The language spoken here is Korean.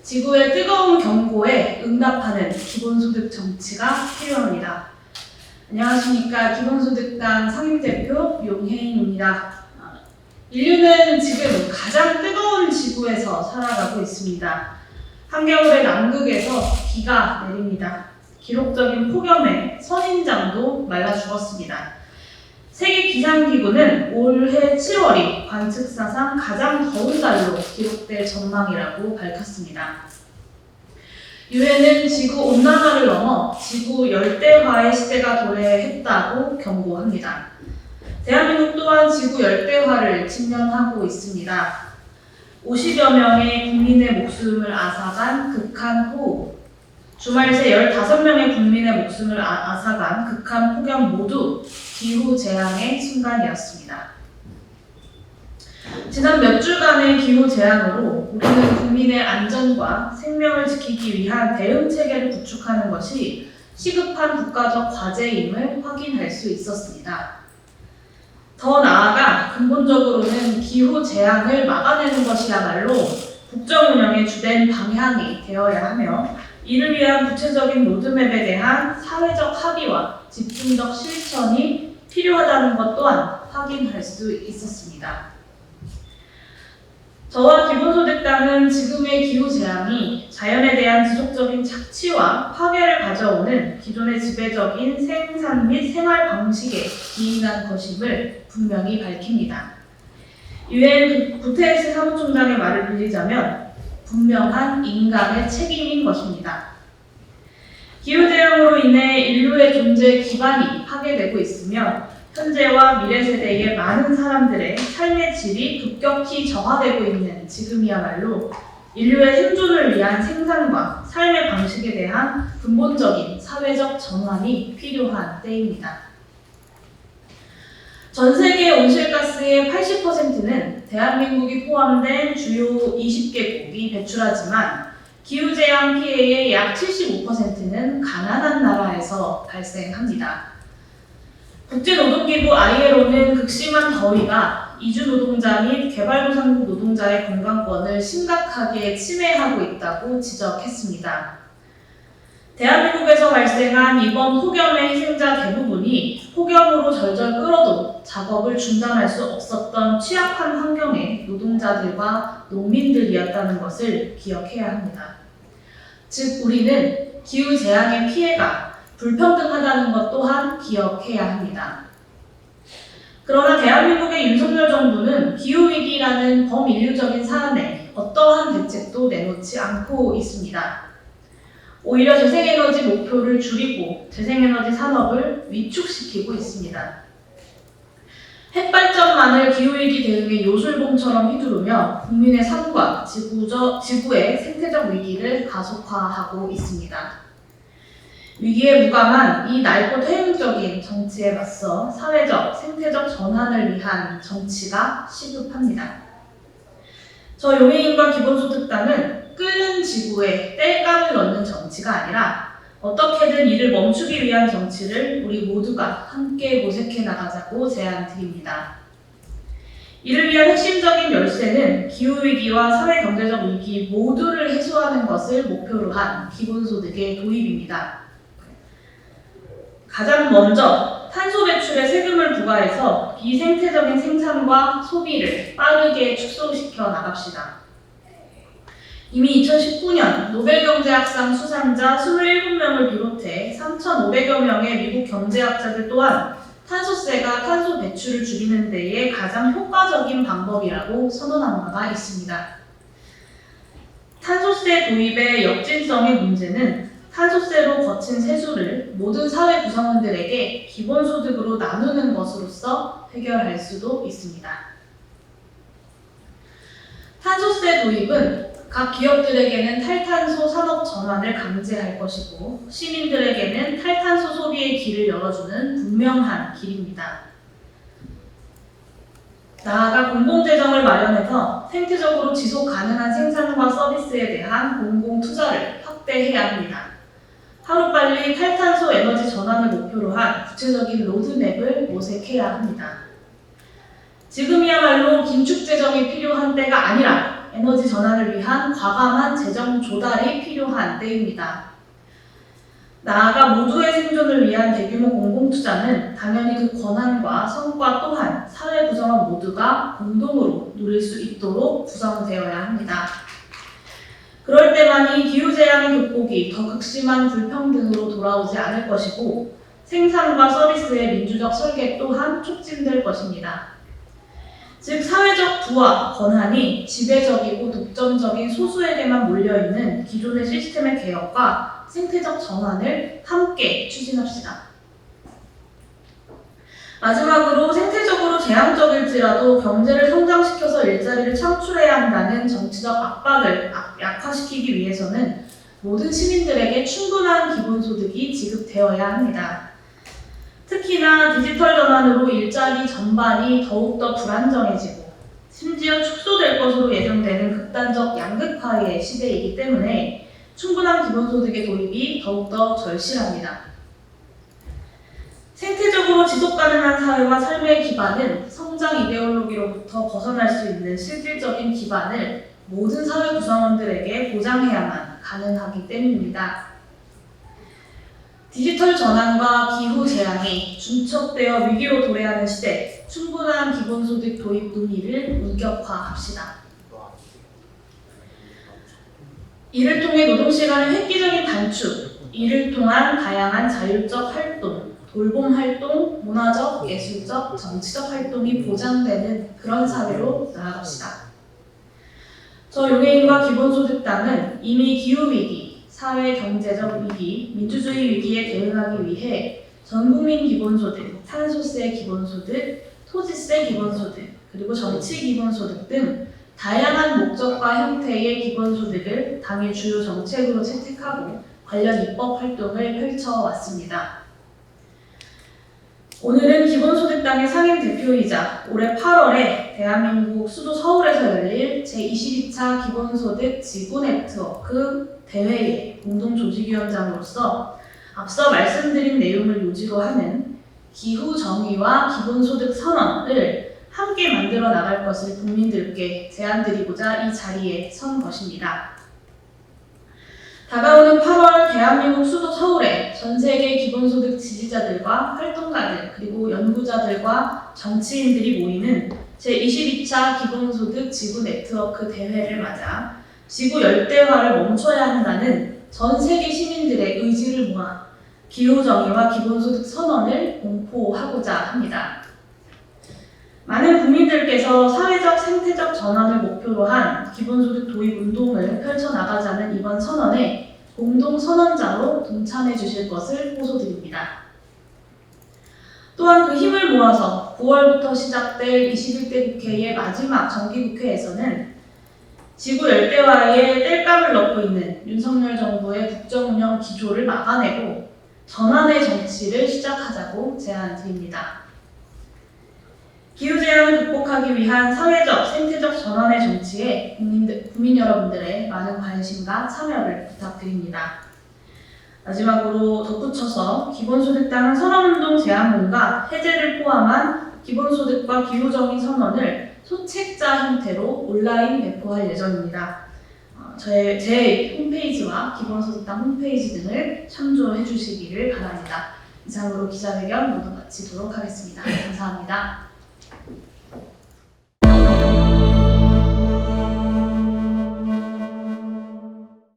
지구의 뜨거운 경고에 응답하는 기본소득 정치가 필요합니다. 안녕하십니까. 기본소득당 상임대표 용혜인입니다. 인류는 지금 가장 뜨거운 지구에서 살아가고 있습니다. 한겨울의 남극에서 비가 내립니다. 기록적인 폭염에 선인장도 말라 죽었습니다. 세계기상기구는 올해 7월이 관측사상 가장 더운 달로 기록될 전망이라고 밝혔습니다. 유엔은 지구 온난화를 넘어 지구 열대화의 시대가 도래했다고 경고합니다. 대한민국 또한 지구 열대화를 직면하고 있습니다. 50여 명의 국민의 목숨을 앗아간 극한호우, 주말 새 15명의 국민의 목숨을 앗아간 극한 폭염 모두 기후재앙의 순간이었습니다. 지난 몇 주간의 기후재앙으로 우리는 국민의 안전과 생명을 지키기 위한 대응체계를 구축하는 것이 시급한 국가적 과제임을 확인할 수 있었습니다. 더 나아가 근본적으로는 기후재앙을 막아내는 것이야말로 국정운영의 주된 방향이 되어야 하며 이를 위한 구체적인 로드맵에 대한 사회적 합의와 집중적 실천이 필요하다는 것 또한 확인할 수 있었습니다. 저와 기본소득당은 지금의 기후재앙이 자연에 대한 지속적인 착취와 파괴를 가져오는 기존의 지배적인 생산 및 생활 방식에 기인한 것임을 분명히 밝힙니다. 유엔 구테레스 사무총장의 말을 빌리자면 분명한 인간의 책임인 것입니다. 기후재앙으로 인해 인류의 존재 기반이 파괴되고 있으며 현재와 미래 세대의 많은 사람들의 삶의 질이 급격히 저하되고 있는 지금이야말로 인류의 생존을 위한 생산과 삶의 방식에 대한 근본적인 사회적 전환이 필요한 때입니다. 전 세계 온실가스의 80%는 대한민국이 포함된 주요 20개국이 배출하지만 기후재앙 피해의 약 75%는 가난한 나라에서 발생합니다. 국제노동기구 ILO는 극심한 더위가 이주노동자 및 개발도상국 노동자의 건강권을 심각하게 침해하고 있다고 지적했습니다. 대한민국에서 발생한 이번 폭염의 희생자 대부분이 폭염으로 절절 끓어도 작업을 중단할 수 없었던 취약한 환경의 노동자들과 농민들이었다는 것을 기억해야 합니다. 즉, 우리는 기후재앙의 피해가 불평등하다는 것 또한 기억해야 합니다. 그러나 대한민국의 윤석열 정부는 기후위기라는 범인류적인 사안에 어떠한 대책도 내놓지 않고 있습니다. 오히려 재생에너지 목표를 줄이고 재생에너지 산업을 위축시키고 있습니다. 핵발전만을 기후위기 대응의 요술봉처럼 휘두르며 국민의 삶과 지구의 생태적 위기를 가속화하고 있습니다. 위기에 무감한 이 낡고 퇴행적인 정치에 맞서 사회적, 생태적 전환을 위한 정치가 시급합니다. 저 용혜인과 기본소득당은 끓는 지구에 땔감을 넣는 정치가 아니라 어떻게든 이를 멈추기 위한 정치를 우리 모두가 함께 모색해 나가자고 제안드립니다. 이를 위한 핵심적인 열쇠는 기후위기와 사회경제적 위기 모두를 해소하는 것을 목표로 한 기본소득의 도입입니다. 가장 먼저 탄소 배출에 세금을 부과해서 비생태적인 생산과 소비를 빠르게 축소시켜 나갑시다. 이미 2019년 노벨경제학상 수상자 27명을 비롯해 3,500여 명의 미국 경제학자들 또한 탄소세가 탄소 배출을 줄이는 데에 가장 효과적인 방법이라고 선언한 바가 있습니다. 탄소세 도입의 역진성의 문제는 탄소세로 거친 세수를 모든 사회 구성원들에게 기본소득으로 나누는 것으로서 해결할 수도 있습니다. 탄소세 도입은 각 기업들에게는 탈탄소 산업 전환을 강제할 것이고 시민들에게는 탈탄소 소비의 길을 열어주는 분명한 길입니다. 나아가 공공재정을 마련해서 생태적으로 지속 가능한 생산과 서비스에 대한 공공투자를 확대해야 합니다. 하루빨리 탈탄소 에너지 전환을 목표로 한 구체적인 로드맵을 모색해야 합니다. 지금이야말로 긴축재정이 필요한 때가 아니라 에너지 전환을 위한 과감한 재정 조달이 필요한 때입니다. 나아가 모두의 생존을 위한 대규모 공공투자는 당연히 그 권한과 성과 또한 사회 구성원 모두가 공동으로 누릴 수 있도록 구성되어야 합니다. 그럴 때만이 기후재앙의 극복이 더 극심한 불평등으로 돌아오지 않을 것이고 생산과 서비스의 민주적 설계 또한 촉진될 것입니다. 즉 사회적 부와 권한이 지배적이고 독점적인 소수에게만 몰려있는 기존의 시스템의 개혁과 생태적 전환을 함께 추진합시다. 마지막으로 생태적으로 재앙적일지라도 경제를 성장시켜서 일자리를 창출해야 한다는 정치적 압박을 약화시키기 위해서는 모든 시민들에게 충분한 기본소득이 지급되어야 합니다. 특히나 디지털 전환으로 일자리 전반이 더욱더 불안정해지고 심지어 축소될 것으로 예상되는 극단적 양극화의 시대이기 때문에 충분한 기본소득의 도입이 더욱더 절실합니다. 생태적으로 지속가능한 사회와 삶의 기반은 성장 이데올로기로부터 벗어날 수 있는 실질적인 기반을 모든 사회 구성원들에게 보장해야만 가능하기 때문입니다. 디지털 전환과 기후 재앙이 중첩되어 위기로 도래하는 시대, 충분한 기본소득 도입 논의를 본격화합시다. 이를 통해 노동시간의 획기적인 단축, 이를 통한 다양한 자율적 활동, 돌봄 활동, 문화적, 예술적, 정치적 활동이 보장되는 그런 사회로 나아갑시다. 저 용해인과 기본소득당은 이미 기후위기, 사회 경제적 위기, 민주주의 위기에 대응하기 위해 전국민 기본소득, 탄소세 기본소득, 토지세 기본소득, 그리고 정치 기본소득 등 다양한 목적과 형태의 기본소득을 당의 주요 정책으로 채택하고 관련 입법 활동을 펼쳐왔습니다. 오늘은 기본소득당의 상임 대표이자 올해 8월에 대한민국 수도 서울에서 열릴 제22차 기본소득 지구 네트워크 대회의 공동조직위원장으로서 앞서 말씀드린 내용을 요지로 하는 기후 정의와 기본소득 선언을 함께 만들어 나갈 것을 국민들께 제안드리고자 이 자리에 선 것입니다. 다가오는 8월 대한민국 수도 서울에 전 세계 기본소득 지지자들과 활동가들 그리고 연구자들과 정치인들이 모이는 제22차 기본소득 지구 네트워크 대회를 맞아 지구 열대화를 멈춰야 한다는 전 세계 시민들의 의지를 모아 기후정의와 기본소득 선언을 공포하고자 합니다. 많은 국민들께서 사회적 생태적 전환을 목표로 한 기본소득 도입 운동을 펼쳐나가자는 이번 선언에 공동선언자로 동참해 주실 것을 호소드립니다. 또한 그 힘을 모아서 9월부터 시작될 21대 국회의 마지막 정기국회에서는 지구 열대화에 땔감을 넣고 있는 윤석열 정부의 국정운영 기조를 막아내고 전환의 정치를 시작하자고 제안드립니다. 기후재앙을 극복하기 위한 사회적, 생태적 전환의 정치에 국민 여러분들의 많은 관심과 참여를 부탁드립니다. 마지막으로 덧붙여서 기본소득당은 선언운동 제안문과 해제를 포함한 기본소득과 기후정의 선언을 소책자 형태로 온라인 배포할 예정입니다. 제 홈페이지와 기본소득당 홈페이지 등을 참조해 주시기를 바랍니다. 이상으로 기자회견 모두 마치도록 하겠습니다. 감사합니다.